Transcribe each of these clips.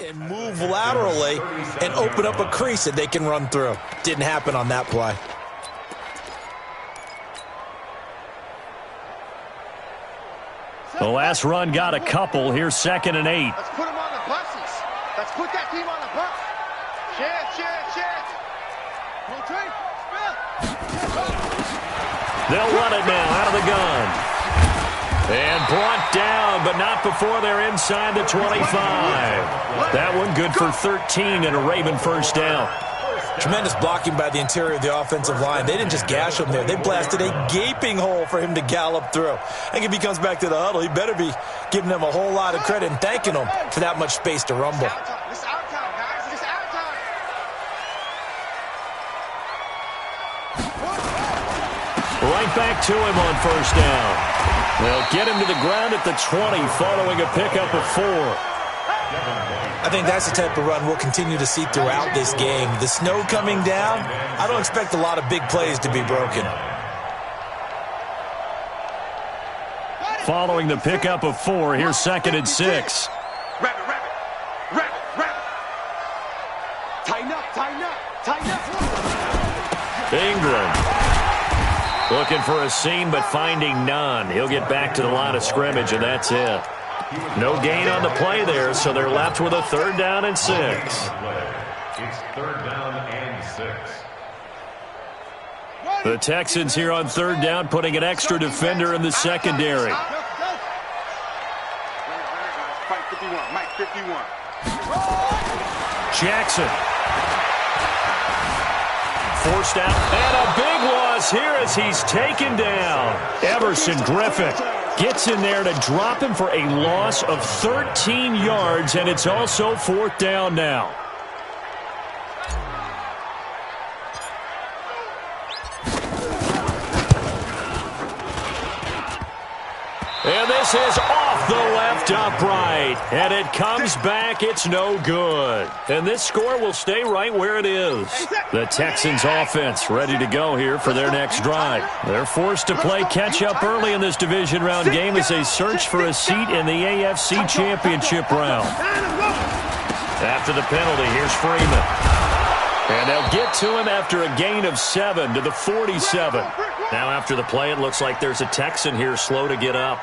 and move laterally and open up a crease that they can run through. Didn't happen on that play. The last run got a couple. Here's 2nd and 8. Let's put them on the buses. Let's put that team on the bus. Chance. Rotate. They'll run it now out of the gun. And brought down, but not before they're inside the 25. That one good for 13 and a Raven first down. Tremendous blocking by the interior of the offensive line. They didn't just gash him there. They blasted a gaping hole for him to gallop through. I think if he comes back to the huddle, he better be giving them a whole lot of credit and thanking them for that much space to rumble. This is our time, guys. This is our time. Right back to him on first down. They'll get him to the ground at the 20 following a pickup of 4. I think that's the type of run we'll continue to see throughout this game. The snow coming down, I don't expect a lot of big plays to be broken. Following the pickup of 4, here's 2nd and 6. Rabbit. Tighten up. England looking for a seam but finding none. He'll get back to the line of scrimmage, and that's it. No gain on the play there, so they're left with a 3rd down and 6. It's 3rd down and 6. The Texans here on 3rd down, putting an extra defender in the secondary. Mike 51. Jackson. Forced out, and a big loss here as he's taken down. Everson Griffin gets in there to drop him for a loss of 13 yards, and it's also 4th down now. And this is off the left upright. And it comes back. It's no good. And this score will stay right where it is. The Texans offense ready to go here for their next drive. They're forced to play catch-up early in this division round game as they search for a seat in the AFC Championship round. After the penalty, here's Freeman. And they'll get to him after a gain of 7 to the 47. Now after the play, it looks like there's a Texan here slow to get up.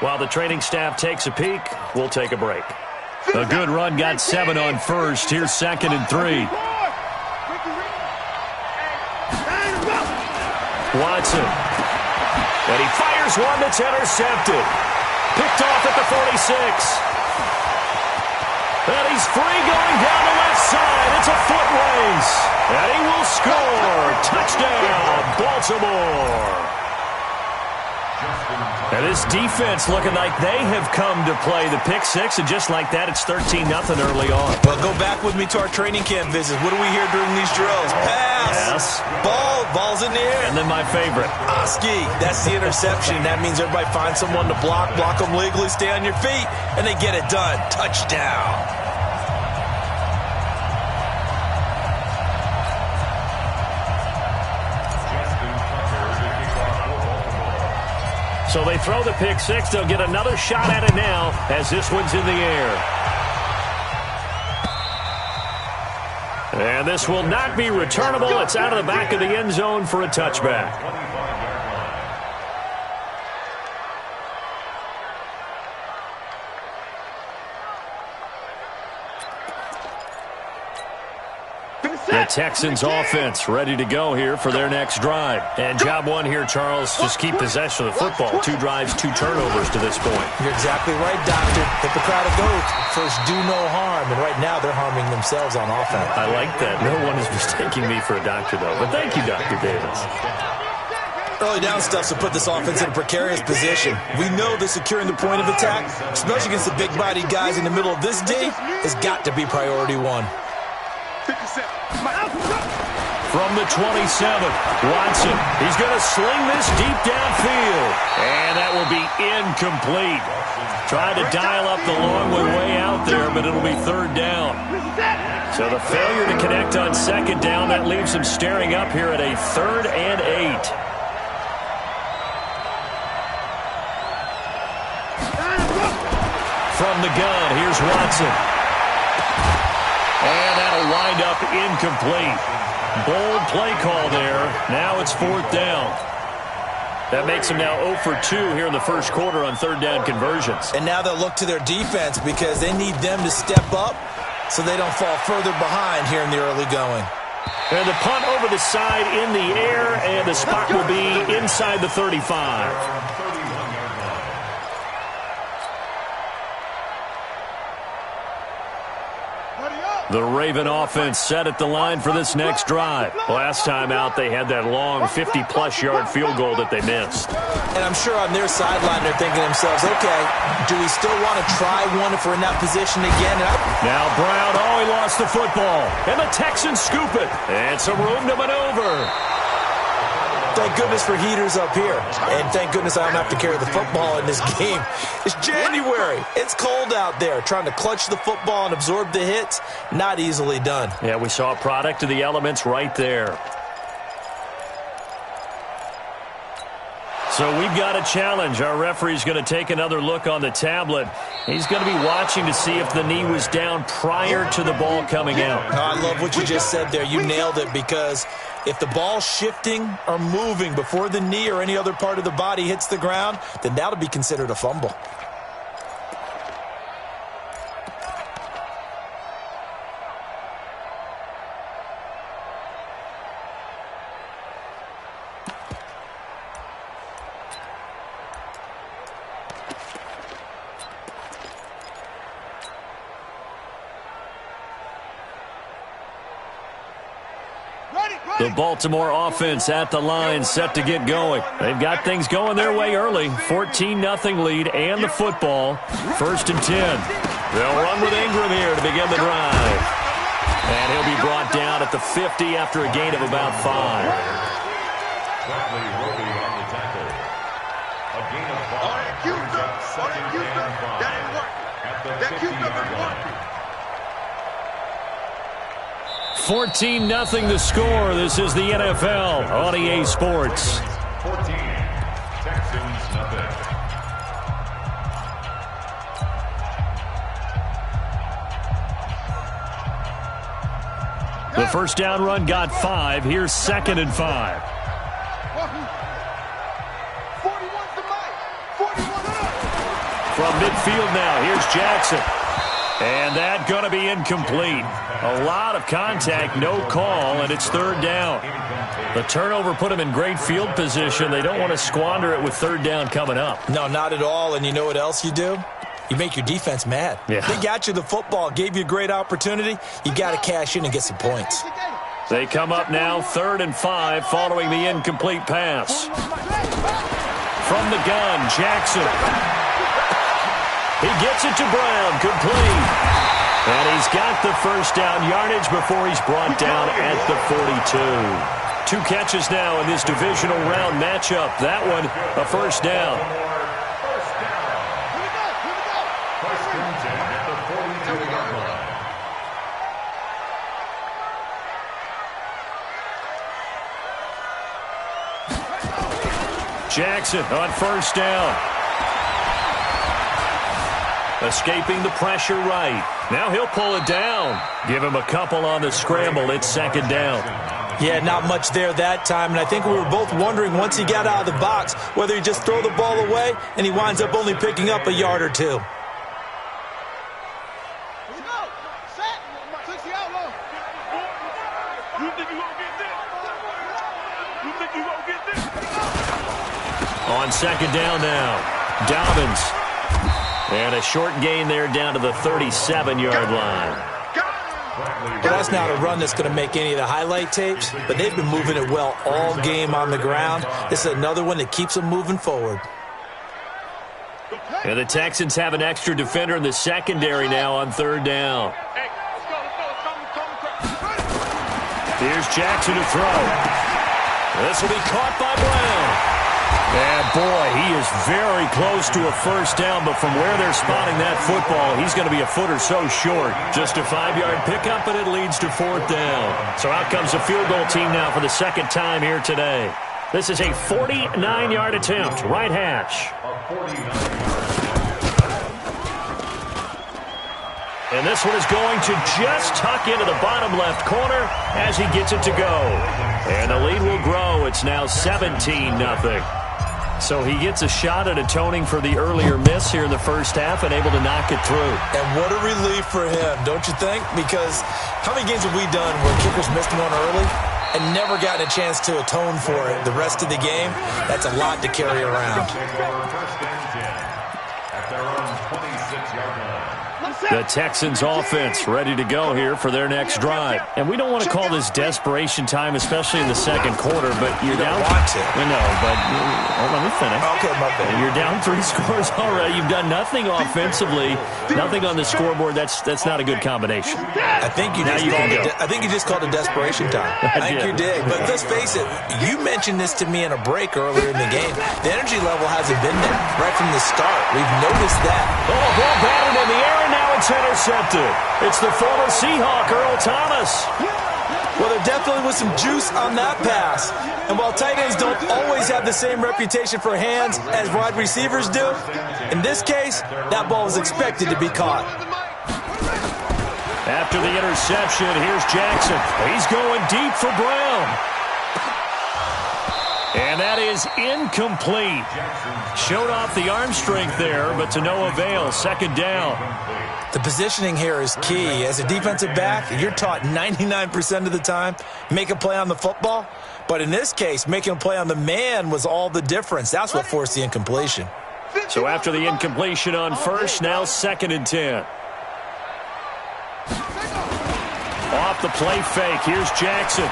While the training staff takes a peek, we'll take a break. A good run got 7 on first. Here's 2nd and 3. Watson. And he fires one that's intercepted. Picked off at the 46. And he's free going down the left side. It's a foot race. And he will score. Touchdown, Baltimore. And this defense looking like they have come to play the pick six, and just like that, it's 13-0 early on. Well, go back with me to our training camp visits. What do we hear during these drills? Pass. Yes. Ball's in the air. And then my favorite. Oski, that's the interception. That means everybody finds someone to block them legally, stay on your feet, and they get it done. Touchdown. So they throw the pick six. They'll get another shot at it now as this one's in the air. And this will not be returnable. It's out of the back of the end zone for a touchback. The Texans offense ready to go here for their next drive. And job one here, Charles, just keep possession of the football. 2 drives, 2 turnovers to this point. You're exactly right, Doctor. Hippocratic oath. First, do no harm. And right now, they're harming themselves on offense. I like that. No one is mistaking me for a doctor, though. But thank you, Dr. Davis. Early down stuff to put this offense in a precarious position. We know that securing the point of attack, especially against the big-bodied guys in the middle of this D, has got to be priority one. From the 27, Watson. He's going to sling this deep downfield. And that will be incomplete. Tried to dial up the long way out there, but it'll be 3rd down. So the failure to connect on 2nd down, that leaves him staring up here at a 3rd and 8. From the gun, here's Watson. wind up incomplete. Bold play call there. Now it's 4th down. That makes them now 0 for 2 here in the first quarter on 3rd down conversions. And now they'll look to their defense because they need them to step up so they don't fall further behind here in the early going. And the punt over the side in the air, and the spot will be inside the 35. The Raven offense set at the line for this next drive. Last time out, they had that long 50-plus yard field goal that they missed. And I'm sure on their sideline, they're thinking to themselves, okay, do we still want to try one if we're in that position again? Now Brown, he lost the football. And the Texans scoop it. And some room to maneuver. Thank goodness for heaters up here. And thank goodness I don't have to carry the football in this game. It's January. It's cold out there. Trying to clutch the football and absorb the hits, not easily done. Yeah, we saw a product of the elements right there. So we've got a challenge. Our referee's going to take another look on the tablet. He's going to be watching to see if the knee was down prior to the ball coming out. I love what you just said there. You nailed it, because if the ball's shifting or moving before the knee or any other part of the body hits the ground, then that'll be considered a fumble. The Baltimore offense at the line, set to get going. They've got things going their way early. 14-0 lead and the football. 1st and 10. They'll run with Ingram here to begin the drive. And he'll be brought down at the 50 after a gain of about 5. Bradley Roby on the tackle. A gain of 5. Brings up 2nd and 5 at the 50-yard line. 14-0 the score. This is the NFL on EA Sports. 14, Texans nothing. The first down run got 5. Here's 2nd and 5. From midfield now, here's Jackson. And that going to be incomplete. A lot of contact, no call, and it's 3rd down. The turnover put them in great field position. They don't want to squander it with 3rd down coming up. No, not at all. And you know what else you do? You make your defense mad. Yeah. They got you the football, gave you a great opportunity. You got to cash in and get some points. They come up now 3rd and 5 following the incomplete pass. From the gun, Jackson. He gets it to Brown, complete. And he's got the first down yardage before he's brought down at the 42. 2 catches now in this divisional round matchup. That one, a first down. First and 10 at the 42-yard line. Jackson on first down. Escaping the pressure right. Now he'll pull it down. Give him a couple on the scramble. It's 2nd down. Yeah, not much there that time. And I think we were both wondering once he got out of the box whether he just throw the ball away and he winds up only picking up a yard or 2. On 2nd down now, Dobbins. And a short gain there down to the 37-yard line. Well, that's not a run that's going to make any of the highlight tapes, but they've been moving it well all game on the ground. This is another one that keeps them moving forward. And the Texans have an extra defender in the secondary now on 3rd down. Here's Jackson to throw. This will be caught by Brown. And, boy, he is very close to a first down, but from where they're spotting that football, he's going to be a foot or so short. Just a 5-yard pickup, and it leads to 4th down. So out comes the field goal team now for the 2nd time here today. This is a 49-yard attempt, right hash. And this one is going to just tuck into the bottom left corner as he gets it to go. And the lead will grow. It's now 17-0. So he gets a shot at atoning for the earlier miss here in the first half and able to knock it through. And what a relief for him, don't you think? Because how many games have we done where kickers missed one early and never gotten a chance to atone for it the rest of the game? That's a lot to carry around. The Texans offense ready to go here for their next drive. And we don't want to call this desperation time, especially in the second quarter, but you're down. Want to. We know, but let me finish. Okay, my bad. You're down 3 scores already. You've done nothing offensively, nothing on the scoreboard. That's not a good combination. I think you just called it desperation time. I think you did. But let's face it, you mentioned this to me in a break earlier in the game. The energy level hasn't been there right from the start. We've noticed that. Oh, ball batted in the air, and now it's intercepted. It's the former Seahawk, Earl Thomas. Well, there definitely was some juice on that pass. And while tight ends don't always have the same reputation for hands as wide receivers do, in this case, that ball was expected to be caught. After the interception, here's Jackson. He's going deep for Brown. And that is incomplete. Showed off the arm strength there, but to no avail. Second down. The positioning here is key. As a defensive back, you're taught 99% of the time, make a play on the football. But in this case, making a play on the man was all the difference. That's what forced the incompletion. So after the incompletion on first, now 2nd and 10. Off the play fake, here's Jackson.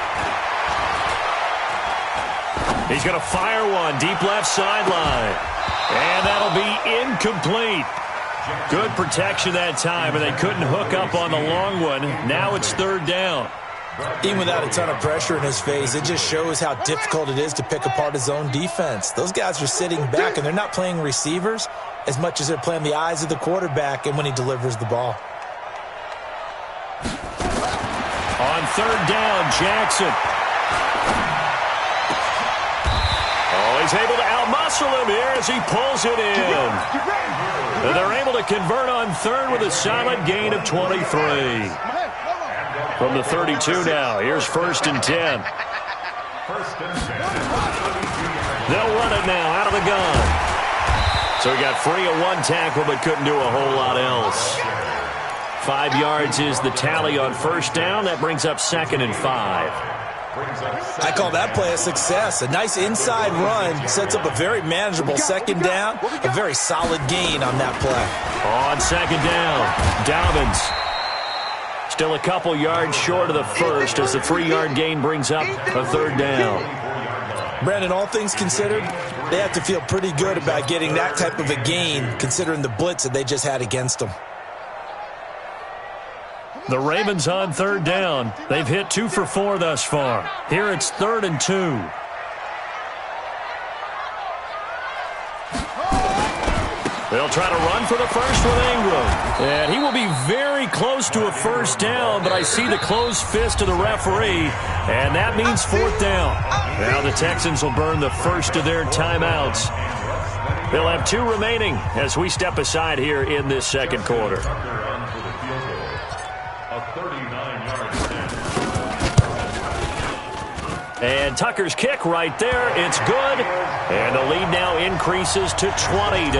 He's going to fire one deep left sideline. And that'll be incomplete. Good protection that time, and they couldn't hook up on the long one. Now it's 3rd down. Even without a ton of pressure in his face, it just shows how difficult it is to pick apart his own defense. Those guys are sitting back, and they're not playing receivers as much as they're playing the eyes of the quarterback and when he delivers the ball. On 3rd down, Jackson. Oh, he's able to outmuscle him here as he pulls it in. And they're able to convert on 3rd with a solid gain of 23. From the 32 now, here's 1st and 10. They'll run it now out of the gun. So he got free of 1 tackle but couldn't do a whole lot else. 5 yards is the tally on 1st down. That brings up 2nd and 5. I call that play a success. A nice inside run sets up a very manageable 2nd down. A very solid gain on that play. On 2nd down, Dobbins. Still a couple yards short of the first as the 3-yard gain brings up a 3rd down. Brandon, all things considered, they have to feel pretty good about getting that type of a gain considering the blitz that they just had against them. The Ravens on 3rd down. They've hit 2 for 4 thus far. Here it's 3rd and 2. They'll try to run for the first with Ingram. And he will be very close to a 1st down, but I see the closed fist of the referee, and that means 4th down. Now the Texans will burn the first of their timeouts. They'll have 2 remaining as we step aside here in this 2nd quarter. And Tucker's kick right there. It's good. And the lead now increases to 20-0.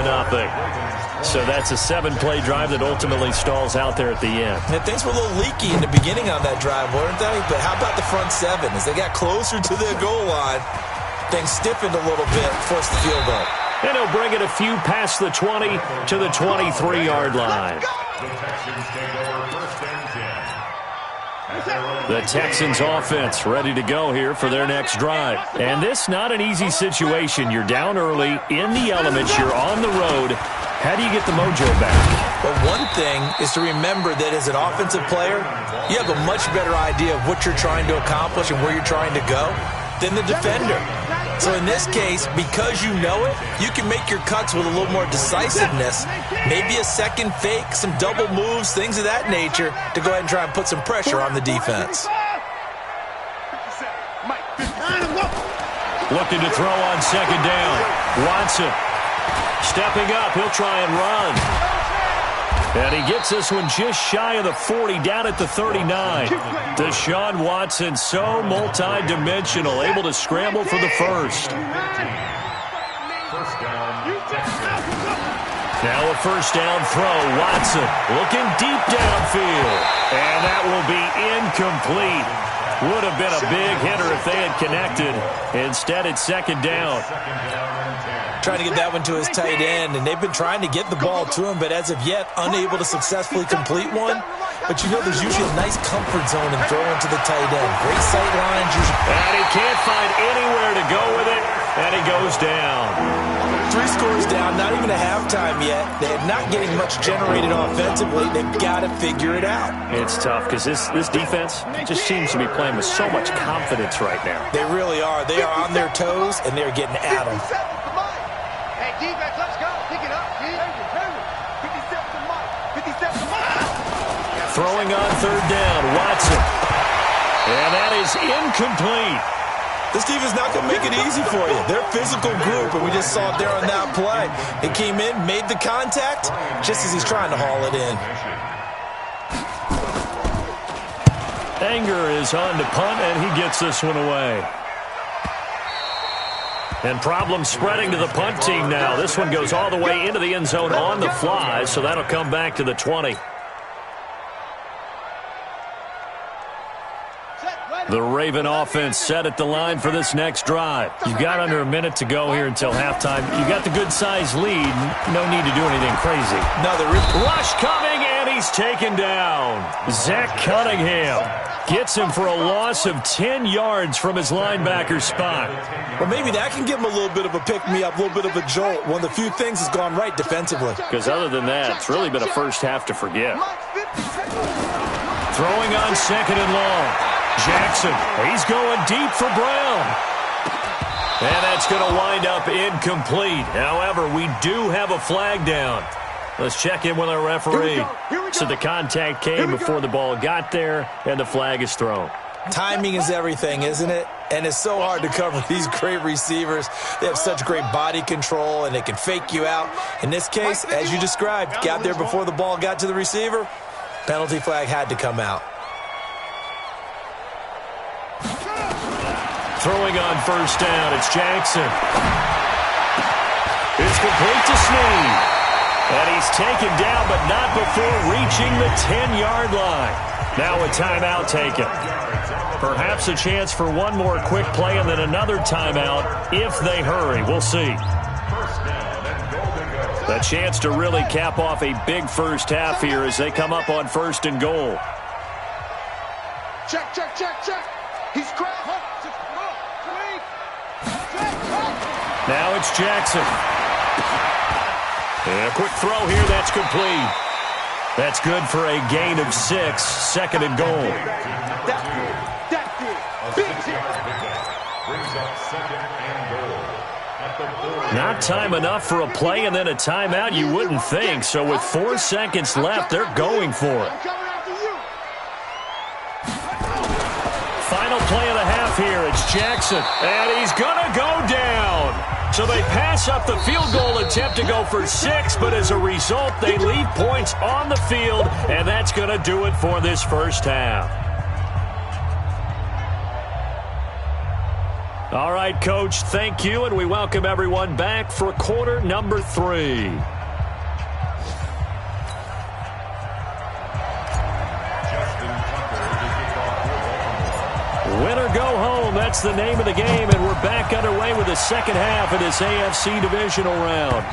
So that's a 7-play drive that ultimately stalls out there at the end. And things were a little leaky in the beginning on that drive, weren't they? But how about the front 7? As they got closer to their goal line, things stiffened a little bit, forced the field goal. And he'll bring it a few past the 20 to the 23-yard line. The Texans offense ready to go here for their next drive. And this not an easy situation. You're down early, in the elements, you're on the road. How do you get the mojo back? But one thing is to remember that as an offensive player, you have a much better idea of what you're trying to accomplish and where you're trying to go than the defender. So in this case, because you know it, you can make your cuts with a little more decisiveness. Maybe a second fake, some double moves, things of that nature to go ahead and try and put some pressure on the defense. Looking to throw on 2nd down. Watson stepping up. He'll try and run. And he gets this one just shy of the 40, down at the 39. Deshaun Watson, so multi-dimensional, able to scramble for the first. Now a first down throw. Watson looking deep downfield. And that will be incomplete. Would have been a big hitter if they had connected. Instead, it's second down. Trying to get that one to his tight end, and they've been trying to get the ball to him, but as of yet, unable to successfully complete one. But you know there's usually a nice comfort zone in throwing to the tight end. Great sight lines. And he can't find anywhere to go with it, and he goes down. 3 scores down, not even a halftime yet. They're not getting much generated offensively. They've got to figure it out. It's tough because this defense just seems to be playing with so much confidence right now. They really are. They are on their toes, and they're getting at them. Hey, defense, let's go. Pick it up, G. 57 to Mike. 57 to Mike. Throwing on third down, Watson. And that is incomplete. This defense is not going to make it easy for you. They're a physical group, and we just saw it there on that play. He came in, made the contact, just as he's trying to haul it in. Anger is on to punt, and he gets this one away. And problems spreading to the punt team now. This one goes all the way into the end zone on the fly, so that'll come back to the 20. The Raven offense set at the line for this next drive. You've got under a minute to go here until halftime. You've got the good-sized lead. No need to do anything crazy. Rush coming, and he's taken down. Zach Cunningham gets him for a loss of 10 yards from his linebacker spot. Well, maybe that can give him a little bit of a pick-me-up, a little bit of a jolt. One of the few things has gone right defensively. Because other than that, it's really been a first half to forget. Throwing on second and long. Jackson, he's going deep for Brown. And that's going to wind up incomplete. However, we do have a flag down. Let's check in with our referee. So the contact came before the ball got there, and the flag is thrown. Timing is everything, isn't it? And it's so hard to cover these great receivers. They have such great body control, and they can fake you out. In this case, as you described, got there before the ball got to the receiver. Penalty flag had to come out. Throwing on first down, it's Jackson. It's complete to Snead. And he's taken down, but not before reaching the 10-yard line. Now a timeout taken. Perhaps a chance for one more quick play and then another timeout if they hurry. We'll see. A chance to really cap off a big first half here as they come up on first and goal. Check. He's cracked. Now it's Jackson. And a quick throw here, that's complete. That's good for a gain of 6, second and goal. Not time enough for a play and then a timeout, you wouldn't think. So with 4 seconds left, they're going for it. Final play of the half here, it's Jackson. And he's going to go down. So they pass up the field goal attempt to go for 6, but as a result, they leave points on the field, and that's going to do it for this first half. All right, Coach, thank you, and we welcome everyone back for quarter number 3. Win or go home, that's the name of the game, and we're back underway with the second half of this AFC divisional round.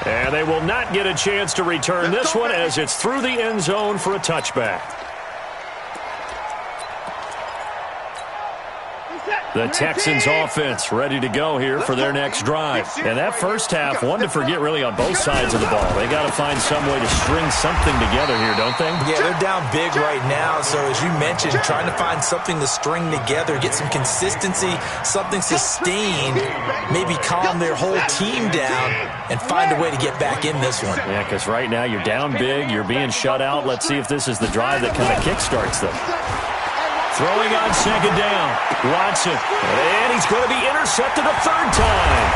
And they will not get a chance to return this one as it's through the end zone for a touchback. The Texans offense ready to go here for their next drive. And that first half, one to forget really on both sides of the ball. They got to find some way to string something together here, don't they? Yeah, they're down big right now. So as you mentioned, trying to find something to string together, get some consistency, something sustained, maybe calm their whole team down and find a way to get back in this one. Yeah, because right now you're down big, you're being shut out. Let's see if this is the drive that kind of kickstarts them. Throwing on second down. Watson. And he's going to be intercepted a third time.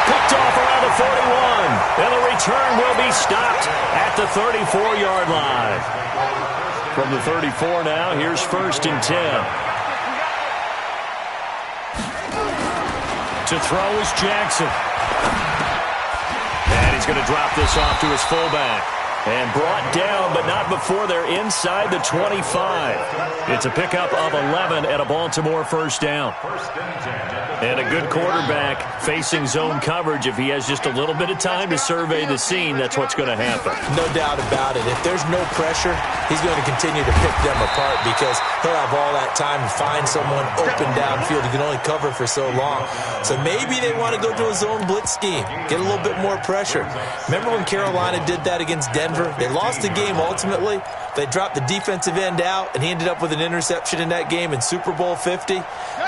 Picked off around the 41. And the return will be stopped at the 34-yard line. From the 34 now, here's 1st and 10. To throw is Jackson. And he's going to drop this off to his fullback. And brought down, but not before they're inside the 25. It's a pickup of 11 and a Baltimore 1st down. And a good quarterback facing zone coverage. If he has just a little bit of time to survey the scene, that's what's going to happen. No doubt about it. If there's no pressure, he's going to continue to pick them apart because he'll have all that time to find someone open downfield. He can only cover for so long. So maybe they want to go to a zone blitz scheme, get a little bit more pressure. Remember when Carolina did that against Denver? They lost the game ultimately. They dropped the defensive end out, and he ended up with an interception in that game in Super Bowl 50.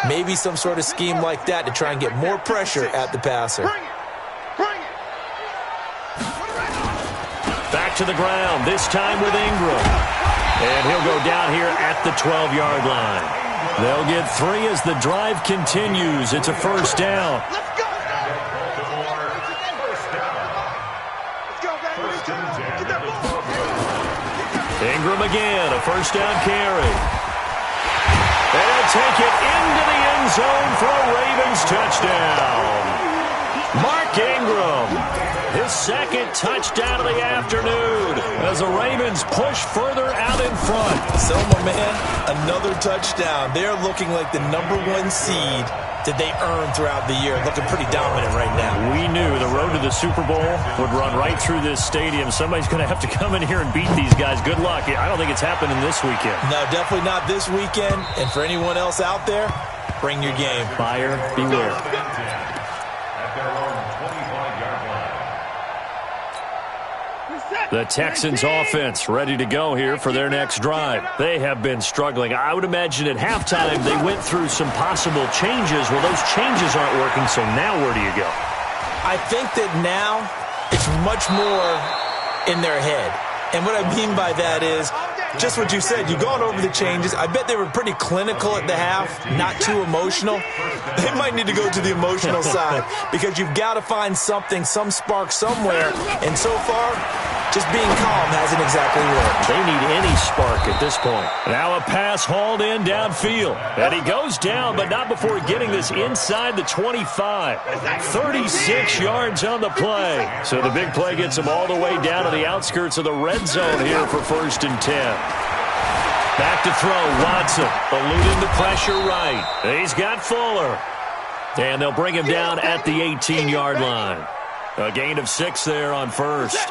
Maybe some sort of scheme like that to try and get more pressure at the passer. Back to the ground, this time with Ingram. And he'll go down here at the 12-yard line. They'll get 3 as the drive continues. It's a 1st down. Ingram again, a 1st down carry. And he'll take it into the end zone for a Ravens touchdown. Mark Ingram, his 2nd touchdown of the afternoon as the Ravens push further out in front. Selma, man, another touchdown. They're looking like the #1 seed that they earned throughout the year. Looking pretty dominant right now. We knew the road to the Super Bowl would run right through this stadium. Somebody's going to have to come in here and beat these guys. Good luck. I don't think it's happening this weekend. No, definitely not this weekend. And for anyone else out there, bring your game. Buyer beware. The Texans offense ready to go here for their next drive. They have been struggling. I would imagine at halftime they went through some possible changes. Well, those changes aren't working, so now where do you go? I think that now it's much more in their head. And what I mean by that is just what you said. You've gone over the changes. I bet they were pretty clinical at the half, not too emotional. They might need to go to the emotional side because you've got to find something, some spark somewhere. And so far, just being calm hasn't exactly worked. They need any spark at this point. Now a pass hauled in downfield. And he goes down, but not before getting this inside the 25. 36 yards on the play. So the big play gets him all the way down to the outskirts of the red zone here for 1st and 10. Back to throw, Watson. Eluding the pressure right. He's got Fuller. And they'll bring him down at the 18-yard line. A gain of 6 there on 1st.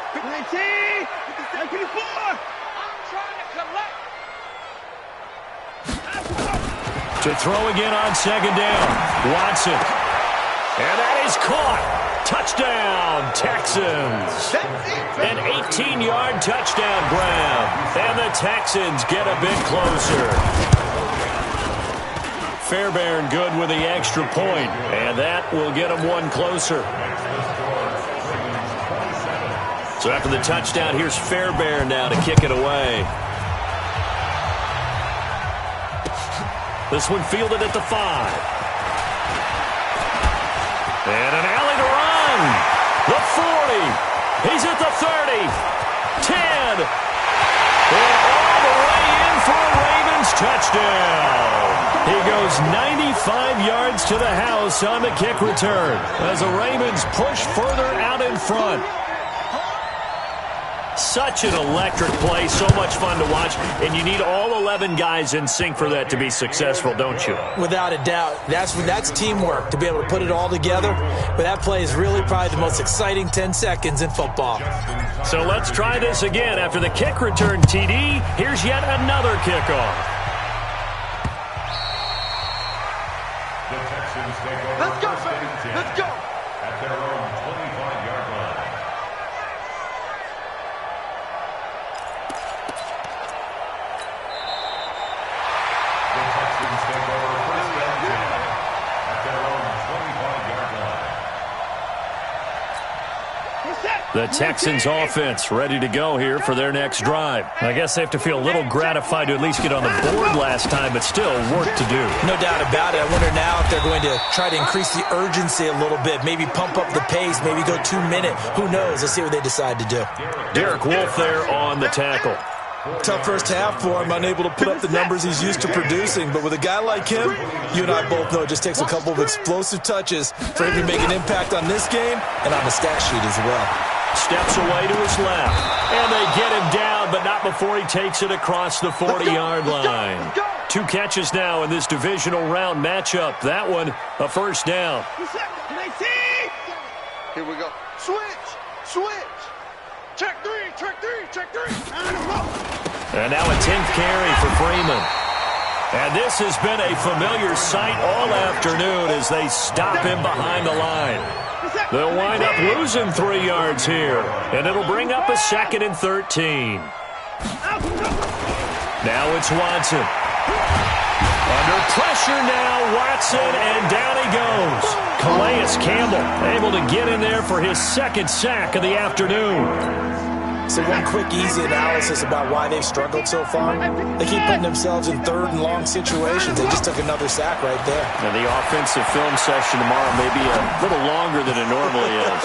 To throw again on 2nd down. Watson. And that is caught. Touchdown, Texans. An 18-yard touchdown grab. And the Texans get a bit closer. Fairbairn good with the extra point. And that will get them 1 closer. So after the touchdown, here's Fairbairn now to kick it away. This one fielded at the 5. And an alley to run. The 40. He's at the 30. 10. And all the way in for a Ravens touchdown. He goes 95 yards to the house on the kick return as the Ravens push further out in front. Such an electric play, so much fun to watch, and you need all 11 guys in sync for that to be successful, don't you? Without a doubt. That's teamwork, to be able to put it all together. But that play is really probably the most exciting 10 seconds in football. So let's try this again. After the kick return, TD, here's yet another kickoff. Let's go, baby. Let's go. At their own 25-yard line. The Texans take over 1st and 10 at their own 25-yard line. We're set. The Texans offense ready to go here for their next drive. I guess they have to feel a little gratified to at least get on the board last time, but still work to do. No doubt about it. I wonder now if they're going to try to increase the urgency a little bit, maybe pump up the pace, maybe go 2 minute. Who knows? Let's see what they decide to do. Derek Wolfe there on the tackle. Tough first half for him, unable to put up the numbers he's used to producing. But with a guy like him, you and I both know it just takes a couple of explosive touches for him to make an impact on this game and on the stat sheet as well. Steps away to his left. And they get him down, but not before he takes it across the 40-yard line. 2 catches now in this divisional round matchup. That one, a first down. Here we go. Switch. Check three. And now a 10th carry for Freeman. And this has been a familiar sight all afternoon as they stop him behind the line. They'll wind up losing 3 yards here, and it'll bring up a 2nd and 13. Now it's Watson. Under pressure now, Watson, and down he goes. Calais Campbell able to get in there for his 2nd sack of the afternoon. So one quick, easy analysis about why they've struggled so far. They keep putting themselves in 3rd and long situations. They just took another sack right there. And the offensive film session tomorrow may be a little longer than it normally is.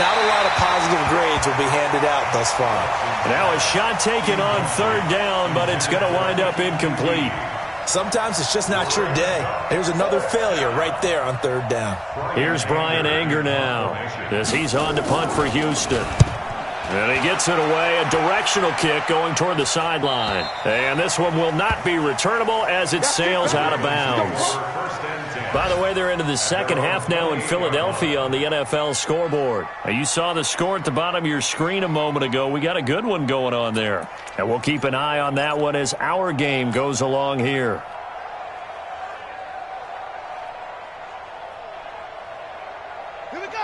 Not a lot of positive grades will be handed out thus far. Now a shot taken on 3rd down, but it's going to wind up incomplete. Sometimes it's just not your day. Here's another failure right there on 3rd down. Here's Brian Anger now as he's on to punt for Houston. And he gets it away, a directional kick going toward the sideline. And this one will not be returnable as it sails out of bounds. By the way, they're into the second half now in Philadelphia on the NFL scoreboard. Now, you saw the score at the bottom of your screen a moment ago. We got a good one going on there. And we'll keep an eye on that one as our game goes along here.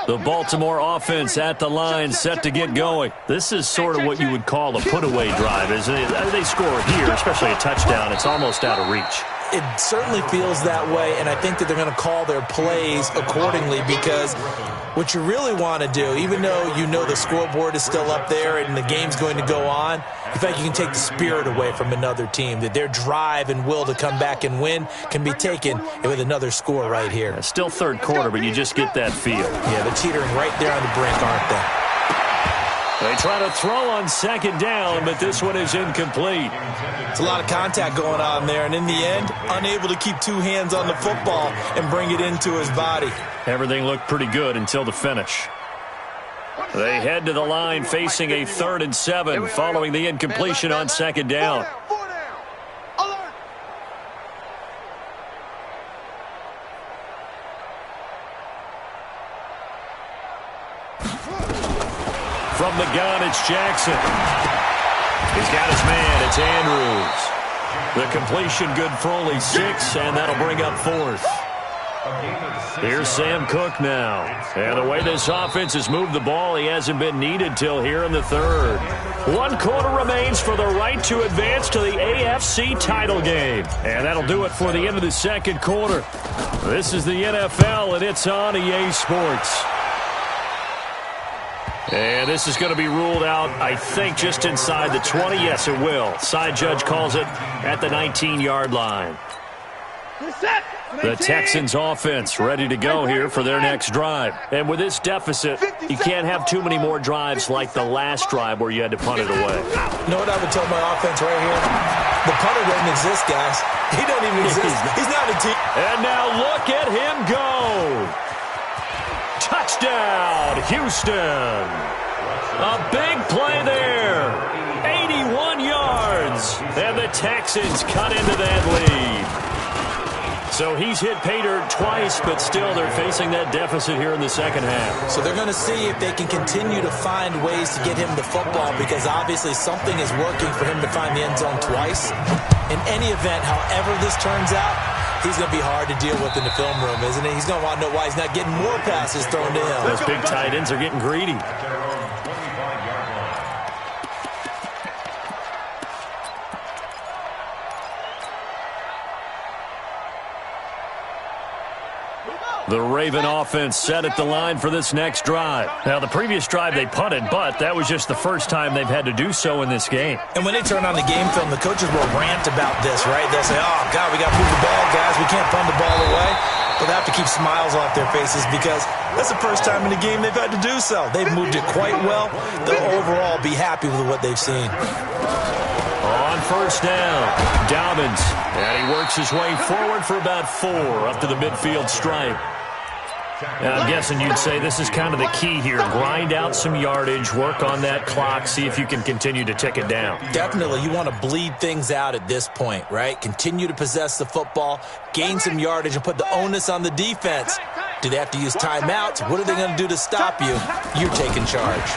The Baltimore offense at the line, set to get going. This is sort of what you would call a put-away drive. As they score here, especially a touchdown, it's almost out of reach. It certainly feels that way, and I think that they're going to call their plays accordingly because what you really want to do, even though you know the scoreboard is still up there and the game's going to go on, in fact, you can take the spirit away from another team, that their drive and will to come back and win can be taken with another score right here. It's still 3rd quarter, but you just get that feel. Yeah, they're teetering right there on the brink, aren't they? They try to throw on 2nd down, but this one is incomplete. It's a lot of contact going on there, and in the end, unable to keep 2 hands on the football and bring it into his body. Everything looked pretty good until the finish. They head to the line facing a 3rd and 7 following the incompletion on 2nd down. From the gun, it's Jackson. He's got his man. It's Andrews. The completion good for only 6, and that'll bring up 4th. Here's Sam Cook now. And the way this offense has moved the ball, he hasn't been needed till here in the 3rd. 1 quarter remains for the right to advance to the AFC title game. And that'll do it for the end of the 2nd quarter. This is the NFL, and it's on EA Sports. And this is going to be ruled out, I think, just inside the 20. Yes, it will. Side judge calls it at the 19-yard line. The Texans offense ready to go here for their next drive. And with this deficit, you can't have too many more drives like the last drive where you had to punt it away. You know what I would tell my offense right here? The punter doesn't exist, guys. He doesn't even exist. He's not a team. And now look at him go. Touchdown, Houston. A big play there. 81 yards. And the Texans cut into that lead. So he's hit pay dirt twice, but still they're facing that deficit here in the 2nd half. So they're going to see if they can continue to find ways to get him the football because obviously something is working for him to find the end zone twice. In any event, however this turns out, he's going to be hard to deal with in the film room, isn't he? He's going to want to know why he's not getting more passes thrown to him. Those big tight ends are getting greedy. The Raven offense set at the line for this next drive. Now, the previous drive they punted, but that was just the first time they've had to do so in this game. And when they turn on the game film, the coaches will rant about this, right? They'll say, oh, God, we got to move the ball, guys. We can't punt the ball away. But they have to keep smiles off their faces because that's the first time in the game they've had to do so. They've moved it quite well. They'll overall be happy with what they've seen. On first down, Dobbins. And he works his way forward for about 4 up to the midfield stripe. Now, I'm guessing you'd say this is kind of the key here. Grind out some yardage, work on that clock, see if you can continue to tick it down. Definitely. You want to bleed things out at this point, right? Continue to possess the football, gain some yardage, and put the onus on the defense. Do they have to use timeouts? What are they going to do to stop you? You're taking charge.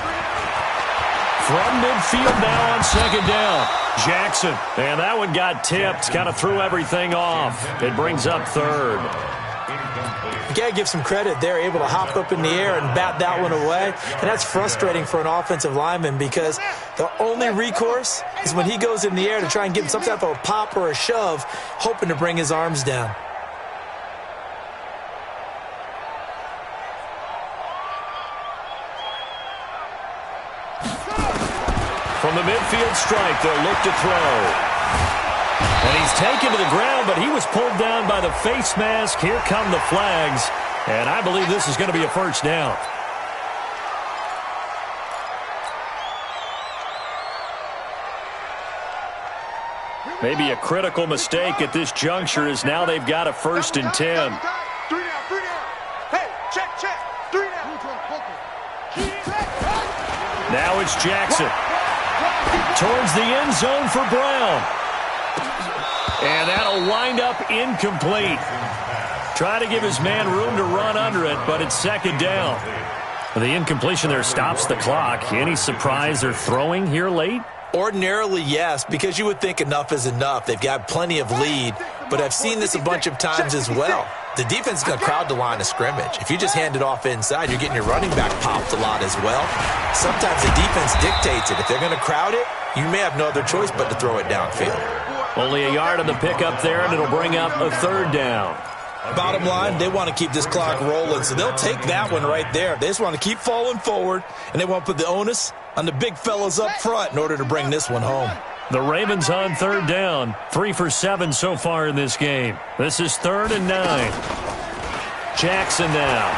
From midfield now on second down, Jackson. And that one got tipped, kind of threw everything off. It brings up third. You got to give some credit. They're able to hop up in the air and bat that one away. And that's frustrating for an offensive lineman because the only recourse is when he goes in the air to try and get some type of a pop or a shove, hoping to bring his arms down. From the midfield stripe, they'll look to throw. And he's taken to the ground, but he was pulled down by the face mask. Here come the flags. And I believe this is going to be a first down. Maybe a critical mistake at this juncture is now they've got a 1st and 10. 3 down, 3 down. Hey, check. 3 down. Now it's Jackson. Towards the end zone for Brown. And that'll wind up incomplete. Try to give his man room to run under it, but it's second down. The incompletion there stops the clock. Any surprise they're throwing here late? Ordinarily, yes, because you would think enough is enough. They've got plenty of lead, but I've seen this a bunch of times as well. The defense is going to crowd the line of scrimmage. If you just hand it off inside, you're getting your running back popped a lot as well. Sometimes the defense dictates it. If they're going to crowd it, you may have no other choice but to throw it downfield. Only a yard on the pickup there, and it'll bring up a 3rd down. Bottom line, they want to keep this clock rolling, so they'll take that one right there. They just want to keep falling forward, and they want to put the onus on the big fellas up front in order to bring this one home. The Ravens on 3rd down, 3 for 7 so far in this game. This is 3rd and 9. Jackson now.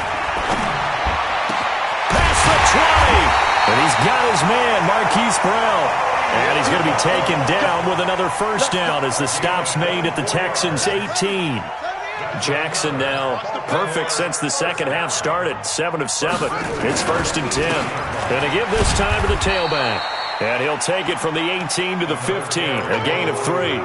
Past the 20. And he's got his man, Marquise Brown. And he's going to be taken down with another first down as the stop's made at the Texans' 18. Jackson now perfect since the second half started, 7 of 7. It's 1st and 10. And to give this time to the tailback. And he'll take it from the 18 to the 15, a gain of 3.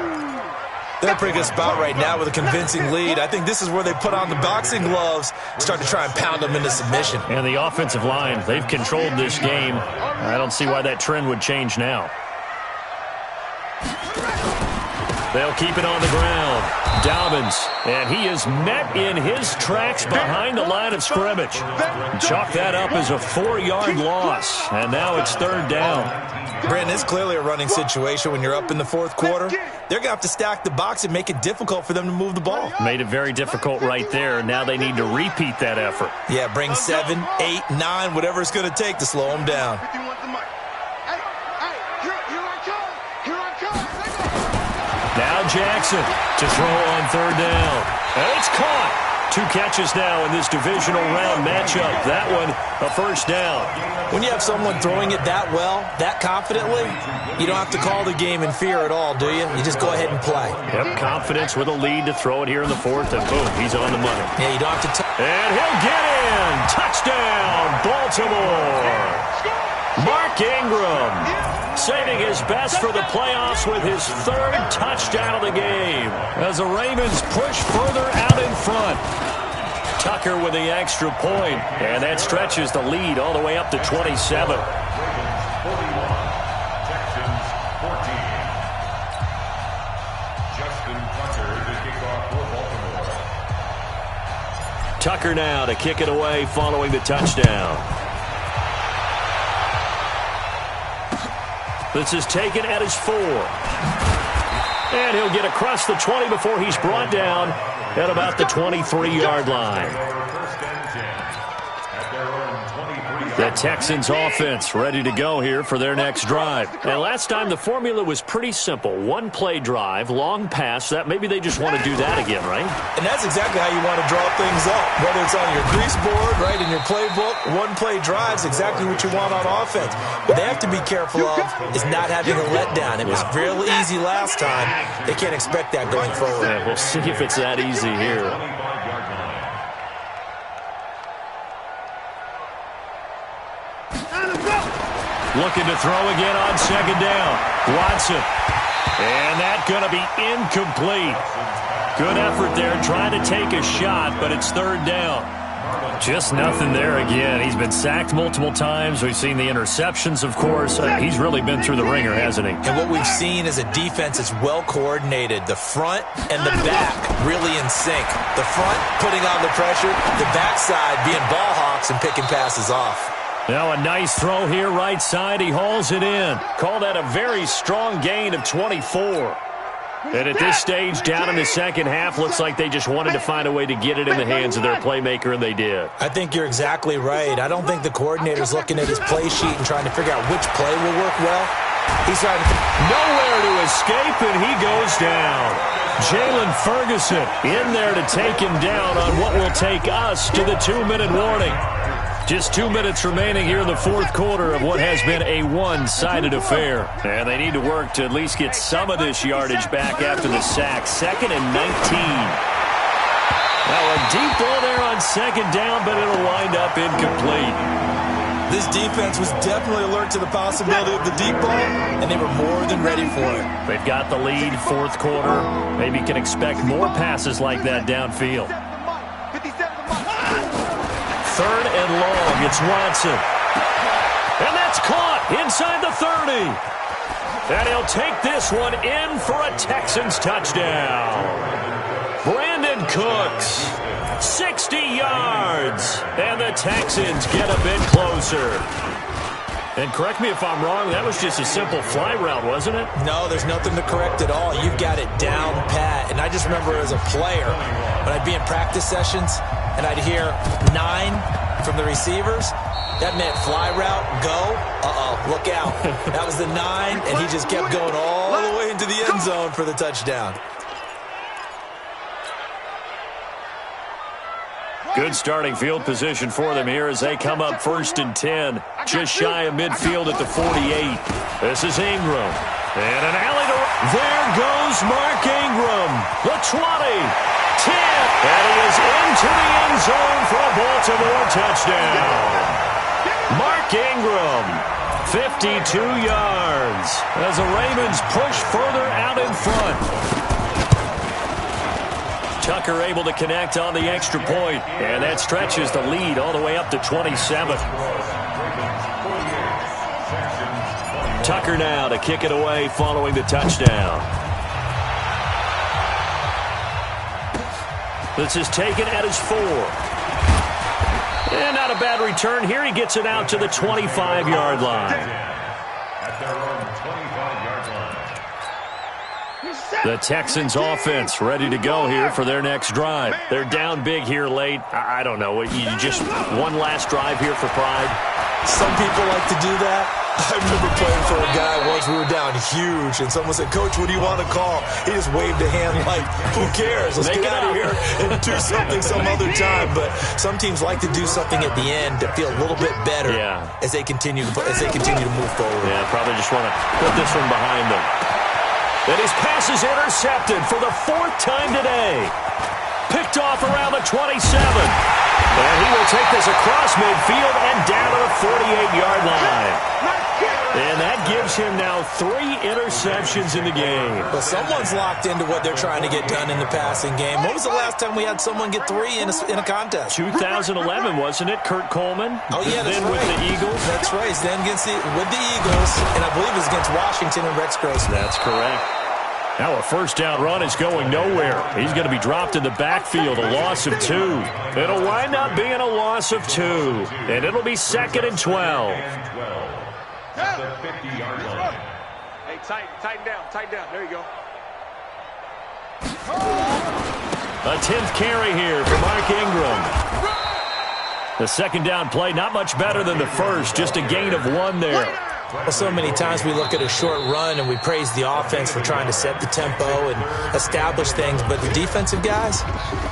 They're in a pretty good spot right now with a convincing lead. I think this is where they put on the boxing gloves, start to try and pound them into submission. And the offensive line, they've controlled this game. I don't see why that trend would change now. They'll keep it on the ground. Dobbins, and he is met in his tracks behind the line of scrimmage. Chalk that up as a 4-yard loss, and now it's 3rd down. Brandon, it's clearly a running situation when you're up in the 4th quarter. They're going to have to stack the box and make it difficult for them to move the ball. Made it very difficult right there. Now they need to repeat that effort. Yeah, bring 7, 8, 9, whatever it's going to take to slow them down. Now Jackson to throw on 3rd down. And it's caught. 2 catches now in this divisional round matchup. That one, a first down. When you have someone throwing it that well, that confidently, you don't have to call the game in fear at all, do you? You just go ahead and play. Yep, confidence with a lead to throw it here in the 4th, and boom, he's on the money. Yeah, you don't have to... And he'll get in. Touchdown, Baltimore. Mark Ingram saving his best for the playoffs with his 3rd touchdown of the game as the Ravens push further out in front. Tucker with the extra point, and that stretches the lead all the way up to 27. Tucker now to kick it away following the touchdown. This is taken at his 4. And he'll get across the 20 before he's brought down at about the 23-yard line. The Texans offense ready to go here for their next drive. And last time the formula was pretty simple. One-play drive, long pass. That maybe they just want to do that again, right? And that's exactly how you want to draw things up. Whether it's on your grease board, right, in your playbook, one-play drives, exactly what you want on offense. What they have to be careful of is not having a letdown. It was real easy last time. They can't expect that going forward. Yeah, we'll see if it's that easy here. Looking to throw again on second down. Watson. And that's going to be incomplete. Good effort there trying to take a shot, but it's third down. Just nothing there again. He's been sacked multiple times. We've seen the interceptions, of course. He's really been through the ringer, hasn't he? And what we've seen is a defense that's well coordinated. The front and the back really in sync. The front putting on the pressure, the backside being ball hawks and picking passes off. Now a nice throw here right side. He hauls it in. Call that a very strong gain of 24. And at this stage, down in the second half, looks like they just wanted to find a way to get it in the hands of their playmaker, and they did. I think you're exactly right. I don't think the coordinator's looking at his play sheet and trying to figure out which play will work well. He's trying to nowhere to escape, and he goes down. Jalen Ferguson in there to take him down on what will take us to the 2-minute warning. Just 2 minutes remaining here in the fourth quarter of what has been a one-sided affair. And they need to work to at least get some of this yardage back after the sack. 2nd and 19. Now a deep ball there on second down, but it'll wind up incomplete. This defense was definitely alert to the possibility of the deep ball, and they were more than ready for it. They've got the lead, fourth quarter. Maybe can expect more passes like that downfield. Third and long, it's Watson. And that's caught inside the 30. And he'll take this one in for a Texans touchdown. Brandon Cooks, 60 yards. And the Texans get a bit closer. And correct me if I'm wrong, that was just a simple fly route, wasn't it? No, there's nothing to correct at all. You've got it down pat. And I just remember as a player, when I'd be in practice sessions, and I'd hear 9 from the receivers. That meant fly route, go. Look out. That was the 9, and he just kept going all the way into the end zone for the touchdown. Good starting field position for them here as they come up 1st and 10. Just shy of midfield at the 48. This is Ingram. And an alley to... There goes Mark Ingram. The 20. 10, and he is into the end zone for a Baltimore touchdown. Mark Ingram, 52 yards, as the Ravens push further out in front. Tucker able to connect on the extra point, and that stretches the lead all the way up to 27. Tucker now to kick it away following the touchdown. This is taken at his 4. And not a bad return here. He gets it out to the 25-yard line. The Texans offense ready to go here for their next drive. They're down big here late. I don't know. You just one last drive here for pride? Some people like to do that. I remember playing for a guy once. We were down huge, and someone said, "Coach, what do you want to call?" He just waved a hand like, "Who cares? Let's get out of here and do something some other time." But some teams like to do something at the end to feel a little bit better as they continue to move forward. Yeah, probably just want to put this one behind them. And his pass is intercepted for the 4th time today. Picked off around the 27. And he will take this across midfield and down to the 48-yard line. And that gives him now 3 interceptions in the game. Well, someone's locked into what they're trying to get done in the passing game. When was the last time we had someone get 3 in a contest? 2011, wasn't it? Kurt Coleman? Oh, yeah, that's then right. With the Eagles? That's right. Then with the Eagles, and I believe it was against Washington and Rex Grossman. That's correct. Now a first down run is going nowhere. He's going to be dropped in the backfield, a loss of 2. It'll wind up being a loss of 2. And it'll be 2nd and 12. Hey, tighten down. There you go. A 10th carry here for Mark Ingram. The second down play, not much better than the first, just a gain of 1 there. Well, so many times we look at a short run and we praise the offense for trying to set the tempo and establish things, but the defensive guys,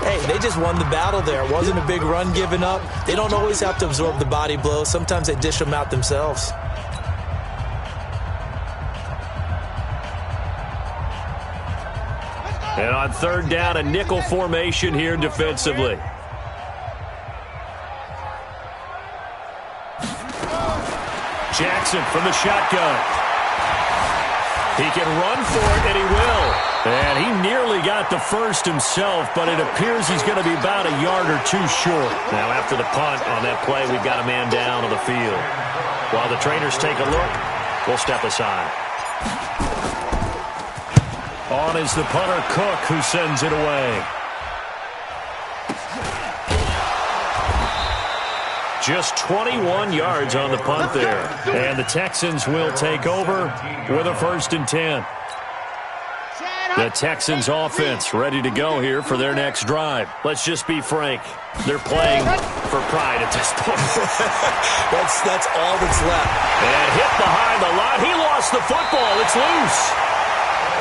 hey, they just won the battle there. It wasn't a big run given up. They don't always have to absorb the body blows. Sometimes they dish them out themselves. And on third down, a nickel formation here defensively. Jackson from the shotgun. He can run for it, and he will. And he nearly got the first himself, but it appears he's going to be about a yard or 2 short. Now, after the punt on that play, we've got a man down on the field. While the trainers take a look, we'll step aside. On is the punter, Cook, who sends it away. Just 21 yards on the punt there. And the Texans will take over with a 1st and 10. The Texans offense ready to go here for their next drive. Let's just be frank. They're playing for pride at this point. That's all that's left. And hit behind the line. He lost the football. It's loose.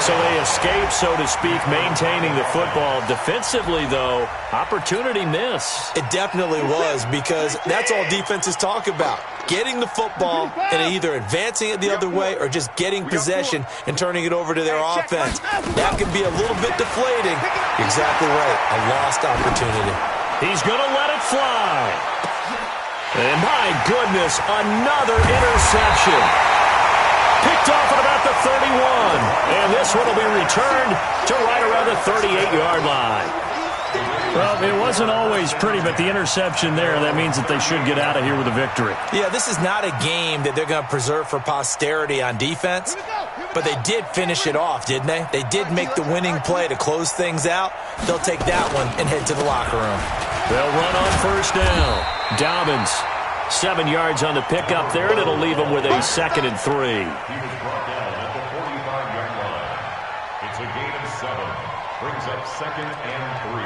So they escape, so to speak, maintaining the football. Defensively, though, opportunity miss. It definitely was, because that's all defenses talk about. Getting the football and either advancing it the other way or just getting possession and turning it over to their offense. That can be a little bit deflating. You're exactly right. A lost opportunity. He's going to let it fly. And my goodness, another interception. Picked off at about the 31. And this one will be returned to right around the 38-yard line. Well, it wasn't always pretty, but the interception there, that means that they should get out of here with a victory. Yeah, this is not a game that they're going to preserve for posterity on defense, but they did finish it off, didn't they? They did make the winning play to close things out. They'll take that one and head to the locker room. They'll run on 1st down. Dobbins, 7 yards on the pickup there, and it'll leave them with a 2nd and 3. He was brought down at the 45-yard line. It's a gain of 7. Brings up 2nd and 3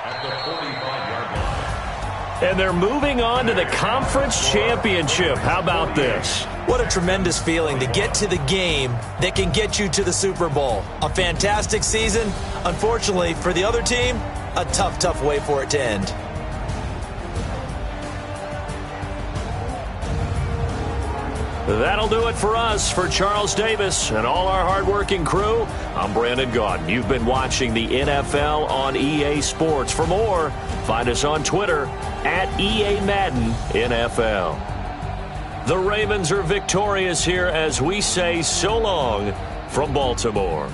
at the 45-yard line. And they're moving on to the conference championship. How about this? What a tremendous feeling to get to the game that can get you to the Super Bowl. A fantastic season. Unfortunately, for the other team, a tough, tough way for it to end. That'll do it for us. For Charles Davis and all our hardworking crew, I'm Brandon Gaudin. You've been watching the NFL on EA Sports. For more, find us on Twitter at EA Madden NFL. The Ravens are victorious here as we say so long from Baltimore.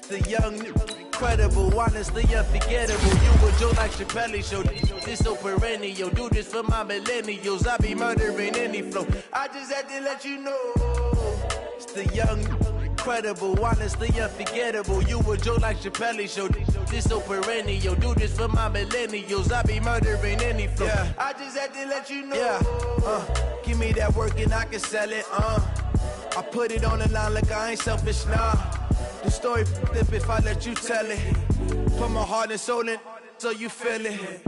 The young, incredible, honestly unforgettable. You would Joe like Chappelle show. This so perennial. Do this for my millennials. I be murdering any flow. I just had to let you know. It's the young, incredible, honestly unforgettable. You would Joe like Chappelle show. This so perennial. Do this for my millennials. I be murdering any flow. Yeah. I just had to let you know. Yeah. Give me that work and I can sell it. I put it on the line like I ain't selfish, nah. The story flip if I let you tell it. Put my heart and soul in so you feel it.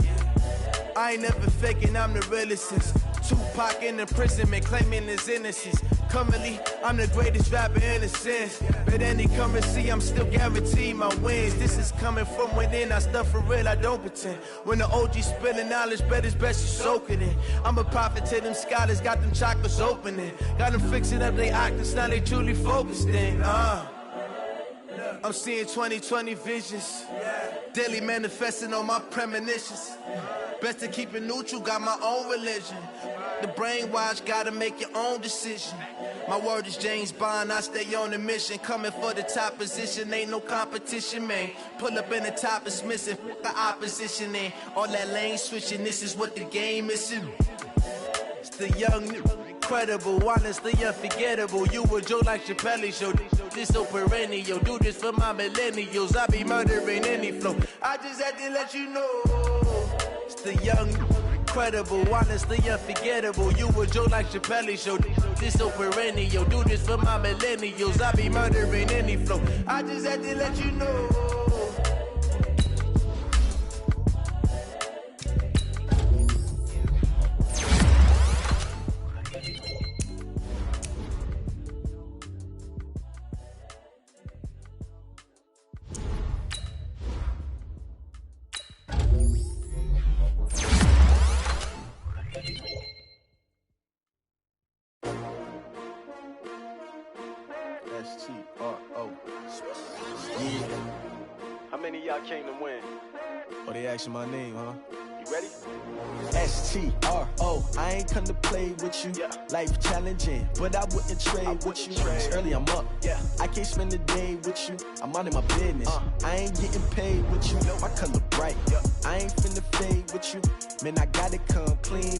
I ain't never faking, I'm the realest since Tupac in imprisonment, claiming his innocence. Currently, I'm the greatest rapper in a sense. But any currency, I'm still guaranteed my wins. This is coming from within, I stuff for real, I don't pretend. When the OG spilling knowledge, bet it's best you soak it in. I'm a prophet to them scholars, got them chakras opening. Got them fixing up they octaves, now they truly focused in. I'm seeing 20/20 visions. Daily manifesting on my premonitions. Best to keep it neutral, got my own religion. The brainwash, gotta make your own decision. My word is James Bond, I stay on a mission. Coming for the top position, ain't no competition, man. Pull up in the top is missing, the opposition in. All that lane switching, this is what the game is. It's the young, incredible, honestly unforgettable. You a joke like Chappelle show. This so perennial, do this for my millennials. I be murdering any flow. I just had to let you know. It's the young, incredible, honestly unforgettable. You a joke like Chappelle show. This so perennial, do this for my millennials. I be murdering any flow. I just had to let you know. S-T-R-O. Yeah. How many of y'all came to win? Oh, they asking my name, huh? You ready? S-T-R-O. I ain't come to play with you. Yeah. Life challenging, but I wouldn't trade with you. It's early, I'm up. Yeah. I can't spend the day with you. I'm out of my business. I ain't getting paid with you. My color bright. Yeah. I ain't finna fade with you. Man, I gotta come clean.